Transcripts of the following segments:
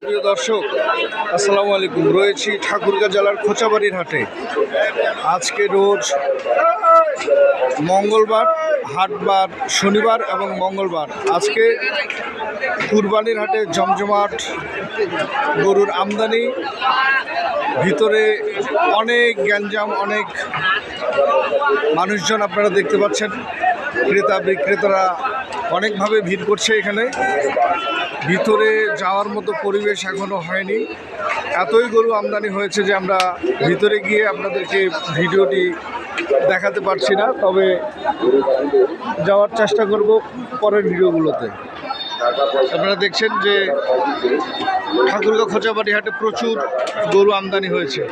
প্রিয় দর্শক, আসসালামু আলাইকুম। রয়েছি ঠাকুরগাঁ জেলার খোঁচাবাড়ির হাটে। আজকে রোজ মঙ্গলবার, হাটবার শনিবার এবং মঙ্গলবার। আজকে কুরবানির হাটে জমজমাট গরুর আমদানি, ভিতরে অনেক গ্যাঞ্জাম, অনেক মানুষজন আপনারা দেখতে পাচ্ছেন। ক্রেতা বিক্রেতারা অনেকভাবে ভিড় করছে এখানে। ভিতরে যাওয়ার মতো পরিবেশ এখনো হয়নি, এতই গরু আমদানি হয়েছে যে আমরা ভিতরে গিয়ে আপনাদেরকে ভিডিওটি দেখাতে পারছি না, তবে যাওয়ার চেষ্টা করব পরের ভিডিওগুলোতে। আপনারা দেখছেন যে ঠাকুরগাঁ খোঁচাবাড়ি হাটে প্রচুর গরু আমদানি হয়েছে।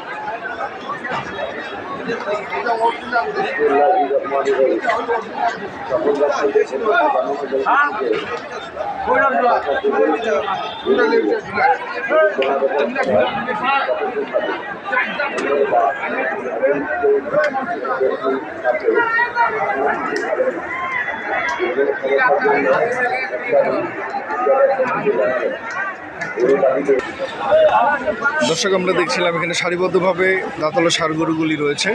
দর্শক, আমরা দেখছিলাম এখানে সারিবদ্ধভাবে দাঁতালো ষাঁড় গরুগুলি রয়েছে,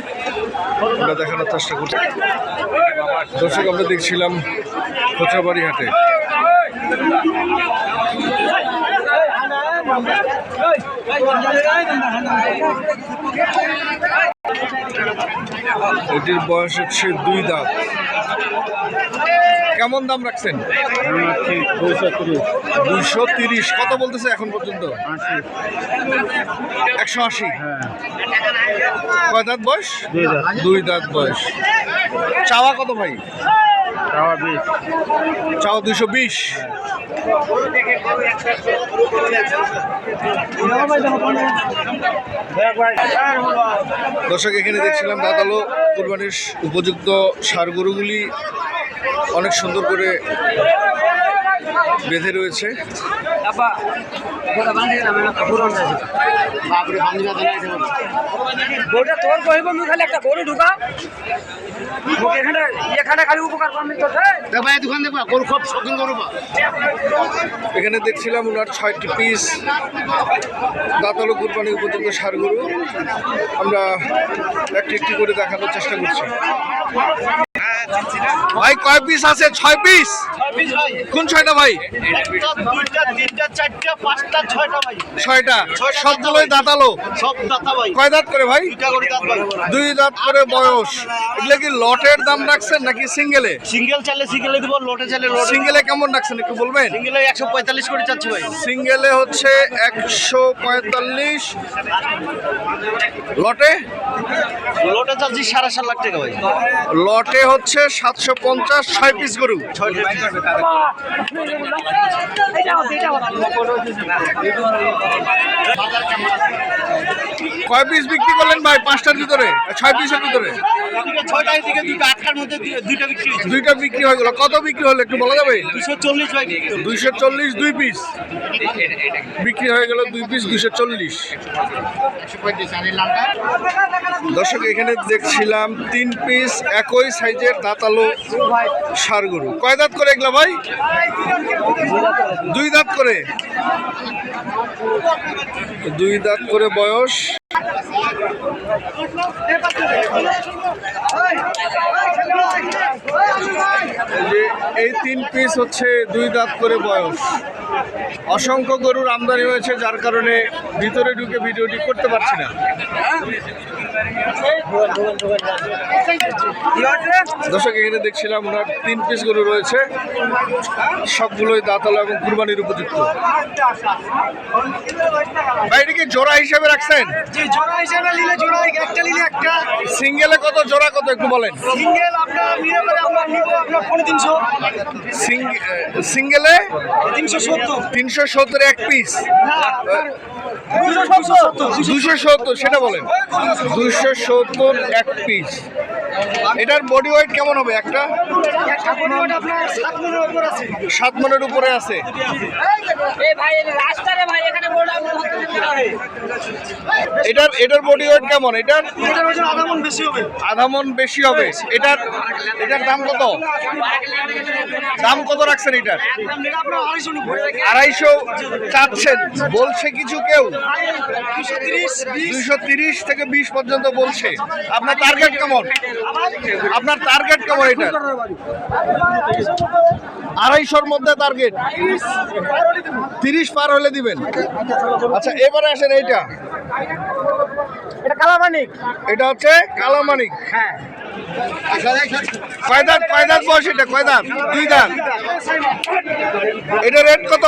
আমরা দেখানোর চেষ্টা করছি। দর্শক, আমরা দেখছিলাম খোঁচাবাড়ি হাটে। এটির বয়স হচ্ছে 2 দাঁত। কেমন দাম রাখছেন? 230। কত বলতেছে এখন পর্যন্ত? 180। কয় দাঁত বয়স? 2 দাঁত বয়স। চাওয়া কত ভাই? চাওয়া 220। দর্শক, এখানে দেখছিলাম দাঁতালো কুরবানির উপযুক্ত ষাঁড় গরুগুলি অনেক সুন্দর করে বেঁধে রয়েছে। এখানে দেখছিলাম ওনার 6টি পিস দাঁতালো কুরবানি উপযুক্ত ষাঁড় গরু, আমরা একটি একটি করে দেখানোর চেষ্টা করছি। ভাই কয় পিস আছে? 6 পিস। কোন 6টা ভাই? 6টা। সবগুলোই দাঁতালো? কয় দাঁত করে ভাই? 2 দাঁত করে বয়স। এগুলো কি লটের দাম রাখছেন নাকি সিঙ্গেলে? সিঙ্গেল চাইলে সিঙ্গেলে দিব, লটে চাইলে লটে। সিঙ্গেলে কেমন রাখছেন একটু বলবেন? সিঙ্গেলে 145 করে চাচ্ছি ভাই। সিঙ্গেলে হচ্ছে 145, লটে লটে চাচ্ছি 7.5 লাখ টাকা ভাই। লটে হচ্ছে 750। 6 পিস গরু। কয় পিস বিক্রি করলেন ভাই? 5টার ভিতরে, 6 পিসের ভিতরে? 6টার দিকে 2টার মধ্যে 2টা বিক্রি হয়েছে। 2টা বিক্রি হয়ে গেল। কত বিক্রি হলো একটু বলা যাবে? 240 ভাই। 240। 2 পিস বিক্রি হয়ে গেল। 2 পিস 240। দর্শক, এখানে দেখছিলাম 3 পিস একই সাইজের দাঁতালো ষাঁড় গরু। কয় দাঁত করে এগুলা ভাই? 2 দাঁত করে। 2 দাঁত করে বয়স। এই 3 পিস হচ্ছে 2 দাঁত করে বয়স। অসংখ্য গরুর আমদানি হয়েছে, যার কারণে ভিতরে ঢুকে ভিডিওটি করতে পারছি না। দর্শক, এখানে দেখছিলাম ওনার 3 পিস গরু রয়েছে, সবগুলোই দাঁতালো এবং কুরবানির উপযুক্ত। ভাই, এটা কি জোড়া হিসেবে রাখছেন? জোড়া হিসেবে নিলে জোড়া, একটা নিলে একটা। সিঙ্গেলে কত, জোড়া কত একটু বলেন? সিঙ্গেল আপনার নিলে পরে আমরা নিব আপনার 350। সিঙ্গেলে 370। 370 এক পিস। 270। 270 সেটা বলেন। 270 এক পিস। এটার বডি ওয়েট কেমন হবে একটা? 7 মনের উপরে আছে। এটার বডি ওয়েট কেমন? এটার আধা মণ বেশি হবে। আধা মণ বেশি হবে। এটার দাম কত? দাম কত রাখছেন এটার? 250 চাচ্ছেন। বলছে কিছু কেউ 230 থেকে 20 পর্যন্ত বলছে। আপনার টার্গেট কেমন? আপনার টার্গেট কেমন এটা? 250-র মধ্যে টার্গেট। 30 পার হলে দিবেন। আচ্ছা, এবারে আসেন এইটা। এটা কালামানিক। এটা হচ্ছে কালামানিক। হ্যাঁ, কয় দাঁত বয়স এটা? কয় দাঁত? 2 দাঁত। এটা রেট কত?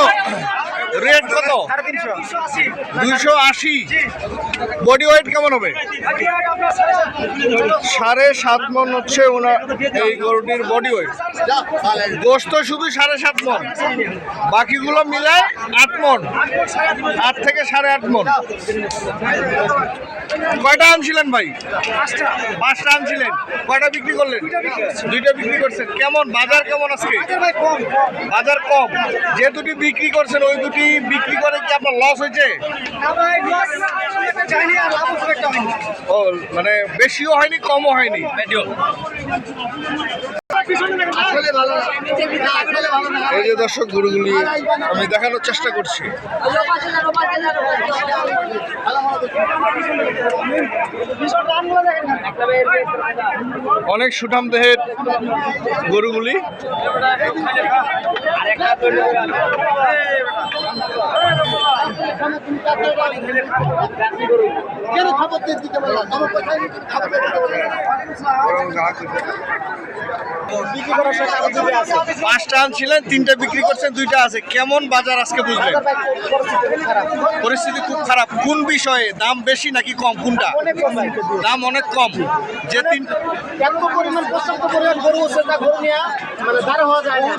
280। বডি ওয়েট কেমন হবে? 7.5 মণ হচ্ছে ওনার এই গরুটির বডি ওয়েট। গোস্ত শুধু 7.5 মণ, বাকিগুলো মিলায় 8 মণ, 8 থেকে 8.5 মণ। কয়টা আনছিলেন ভাই? 5টা আনছিলেন। কয়টা বিক্রি করলেন? 2টা বিক্রি করছেন। কেমন বাজার কেমন আজকে? বাজার কম। যে দুটি বিক্রি করছেন ওই দুটি বিক্রি করে কি আপনার লস হয়েছে? ও, মানে বেশিও হয়নি কমও হয়নি। এই যে দর্শক, গরুগুলি আমি দেখানোর চেষ্টা করছি। অনেক সুঠাম দেহের গরুগুলি। পাঁচটা আনছিলেন, 3টা বিক্রি করছেন, 2টা আছে। কেমন বাজার আজকে বুঝলেন? পরিস্থিতি খুব খারাপ। কোন বিষয়ে? দাম বেশি নাকি কম? কোনটা? দাম অনেক কম। যে পর্যাপ্ত পরিমাণ গরু আছে, তা গরু নিয়ে মানে দাঁড় হওয়া যায় না,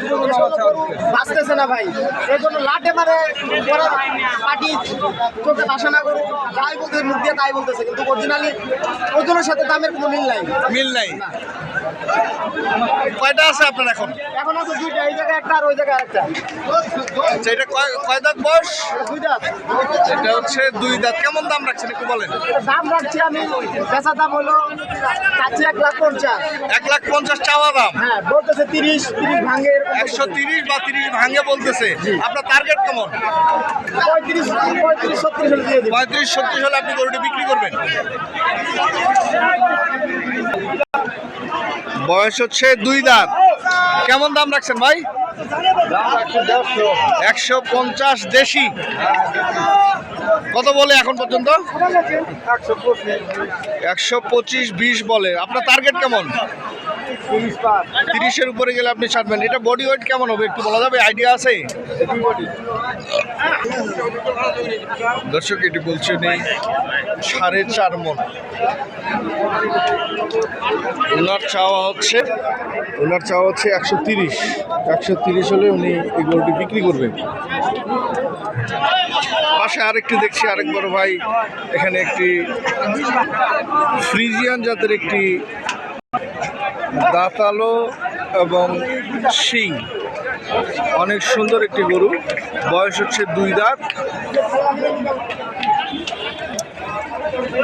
বাঁচতেছে না ভাই। এই জন্য লাটে মারে পাটি চোখে বাসা না গরু যাই বলতেছে, মুখ দিয়ে তাই বলতেছে, কিন্তু অরিজিনালি ওজনের সাথে দামের কোনো মিল নাই। কয়টা আছে আপনার এখন? এখন আছে 2টা, এই জায়গায় একটা আর ওই জায়গায় আরেকটা। আচ্ছা, এটা কয় দাঁত বয়স? 2 দাঁত। এটা হচ্ছে 2 দাঁত। কেমন দাম রাখছেন একটু বলেন? দাম রাখছি আমি, বেচা দাম হলো চাচ্ছি 1,50,000। 1,50,000 চাওয়া দাম। হ্যাঁ, বলতেছে 30 ভাঙে, 130 বা 30 ভাঙে বলতেছে। আপনার টার্গেট কেমন? 35-40 হলে দিয়ে দিই। 35-36 হলে আপনি গরুটি বিক্রি করবেন। বয়স হচ্ছে 2 দাঁত। কেমন দাম রাখছেন ভাই? 150 দেশি। কত বলে এখন পর্যন্ত? 125, 20 বলে। আপনার টার্গেট কেমন? 30-এর উপরে গেলে আপনি ছাড়বেন। এটা বডি ওয়েট কেমন হবে একটু বলা যাবে? আইডিয়া আছে? দর্শক, এটি বলছেন এই 4.5 মণ। ওনার চাওয়া হচ্ছে 130 হলে উনি এই গরুটি বিক্রি করবেন। পাশে আরেকটি দেখছি, আরেক বড় ভাই এখানে একটি ফ্রিজিয়ান জাতের একটি দাঁতালো এবং শিং, অনেক সুন্দর একটি গরু। বয়স হচ্ছে 2 দাঁত।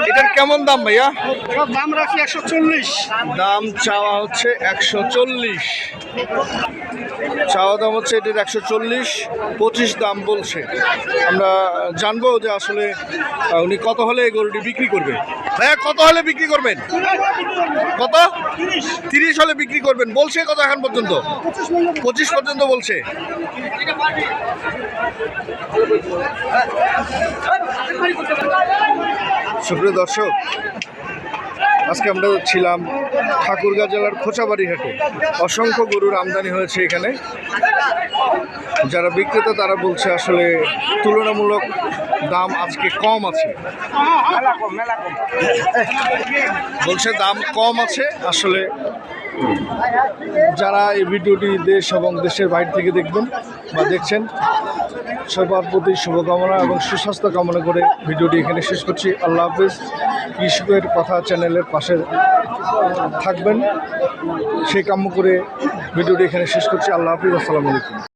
এটার কেমন দাম ভাইয়া? দাম রাখি 140। দাম চাওয়া হচ্ছে 140। চাওয়া দাম হচ্ছে এটির 140, 25 দাম বলছে। আমরা জানবো যে আসলে উনি কত হলে এই গরুটি বিক্রি করবে। ভাইয়া, কত হলে বিক্রি করবেন? কত? 30 হলে বিক্রি করবেন বলছে। কত এখন পর্যন্ত? 25 পর্যন্ত বলছে। সুপ্রিয় দর্শক, আজকে আমরা ছিলাম ঠাকুরগাঁ জেলার খোঁচাবাড়ি হাটে। অসংখ্য গরুর আমদানি হয়েছে এখানে। যারা বিক্রেতা তারা বলছে আসলে তুলনামূলক দাম আজকে কম আছে। বলছে দাম কম আছে। আসলে যারা এই ভিডিওটি দেশ এবং দেশের বাইরে থেকে দেখবেন বা দেখছেন, সবার প্রতি শুভকামনা এবং সুস্বাস্থ্য কামনা করে ভিডিওটি এখানে শেষ করছি। আল্লাহ হাফেজ। কৃষকের কথা চ্যানেলের পাশে থাকবেন সেই কাম্য করে ভিডিওটি এখানে শেষ করছি। আল্লাহ হাফেজ। আসসালামু আলাইকুম।